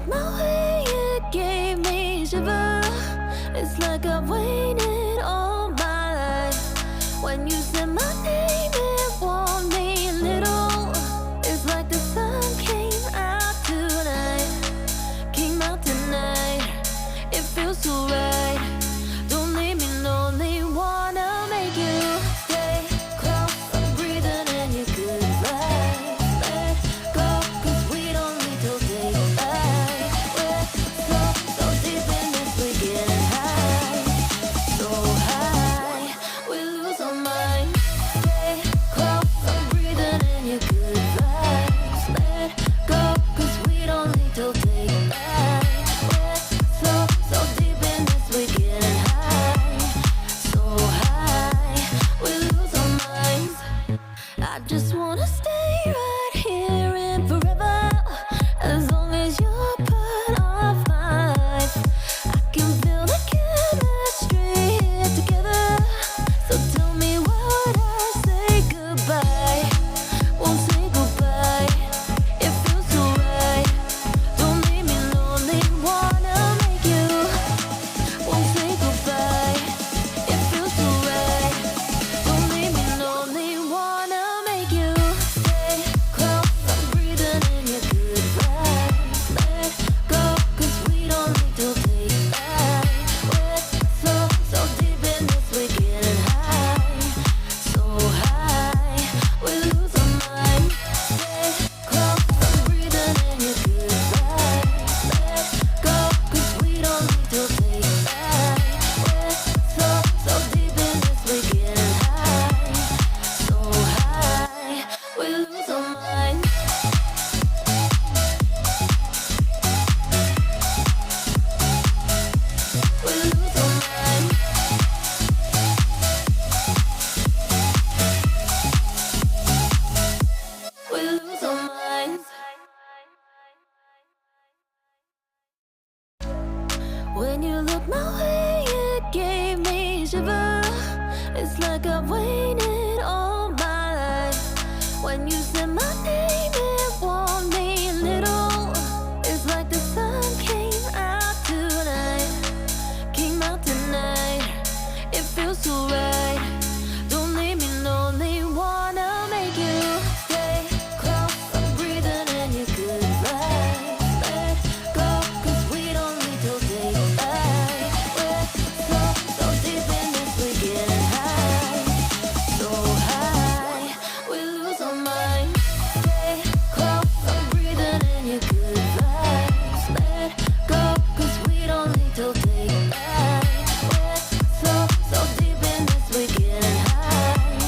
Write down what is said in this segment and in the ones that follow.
look my way, it gave me shiver. It's like I've waited all my life. When you said my name, it warmed me a little. It's like the sun came out tonight. Came out tonight. It feels so right. Don't leave me lonely. Wanna make you stay close. I'm breathing in your good vibes. Let go, 'cause we don't need to say goodbye. We're so deep in this, we're getting high. So high, we lose our mind. Stay close. I'm breathing in your good vibes. Let go, 'cause we don't need to say goodbye. We're so deep in this, we're getting high. So high, we lose our minds. I just wanna stay right here and forever. As long as you're part of my life, I can feel the chemistry here together. So tell me, why would I say goodbye? Won't say goodbye. It feels so right. Don't leave me lonely. Wanna make you. Won't say goodbye. It feels so right. Don't leave me lonely. Wanna make you stay close. I'm breathing in your good vibes. Let go, 'cause we don't need to say goodbye. We're so deep in this, we're getting high. So high, we lose our mind. Stay close. I'm breathing in your good vibes. Let go, 'cause we don't need to say goodbye. We're so deep in this, we're getting high. So high, we lose our mind. We lose our mind. We lose our minds. When you look my way, it gave me shiver. It's like I've waited all my life. When you said my name, it warmed me a little. It's like the sun came out tonight. Came out tonight. It feels so right. Don't leave me lonely. Wanna make you stay close. I'm breathing in your good vibes. Let go, 'cause we don't need to say goodbye. We're so deep in this, we're getting high. So high, we lose our mind. Stay close. I'm breathing in your good vibes. Let go, 'cause we don't need to say goodbye. We're so deep in this, we're getting high.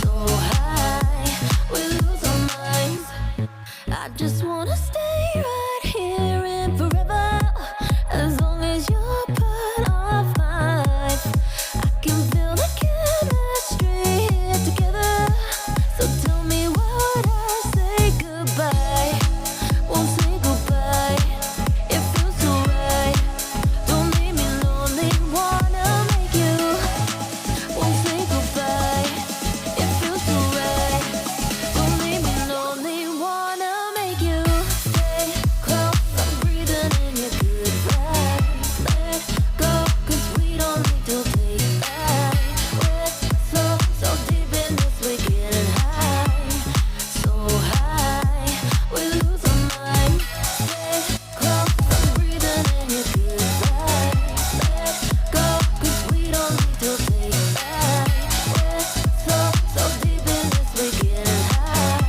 So high, we lose our minds. I just wanna stay right here and forever. As long as you're part of my life, I can feel the chemistry here together. So tell me, why would I say goodbye? Won't say goodbye. It feels so right. Don't leave me lonely. Wanna make you. Won't say goodbye. It feels so right. Don't leave me lonely. Wanna make you stay close. I'm breathing in your good vibes. Let go, 'cause we don't need to say goodbye. We're so deep in this, we're getting high. So high, we lose our mind. Stay close. I'm breathing in your good vibes. Let go, 'cause we don't need to say goodbye. We're so deep in this, we're getting high.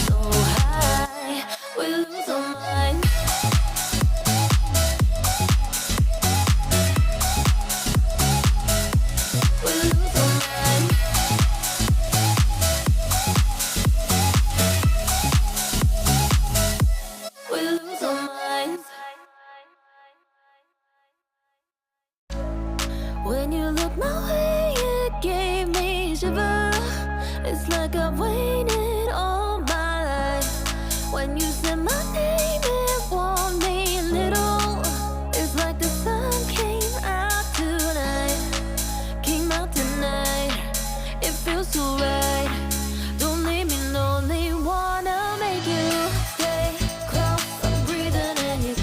So high, we lose our mind. We lose our mind. We lose our minds. When you look my way, it gave me shiver. It's like I've waited all my life. When you said my name, it warmed me a little. It's like the sun came out tonight. Came out tonight. It feels so right. Don't leave me lonely. Wanna make you stay close. I'm breathing in your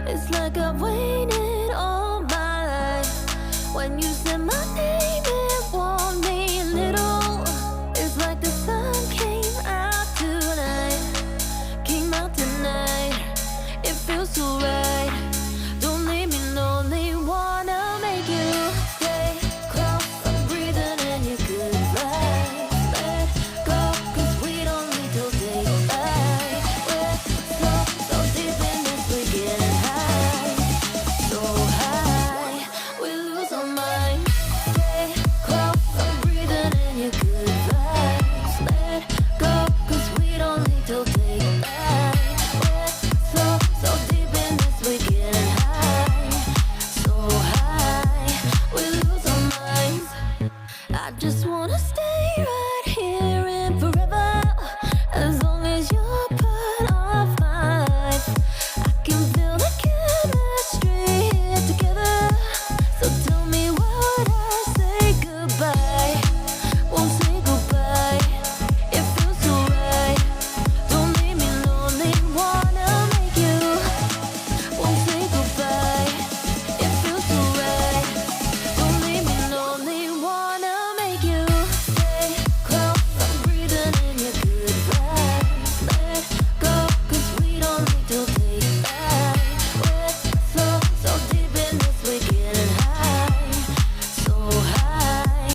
It's like I've waited all my life. When you said my name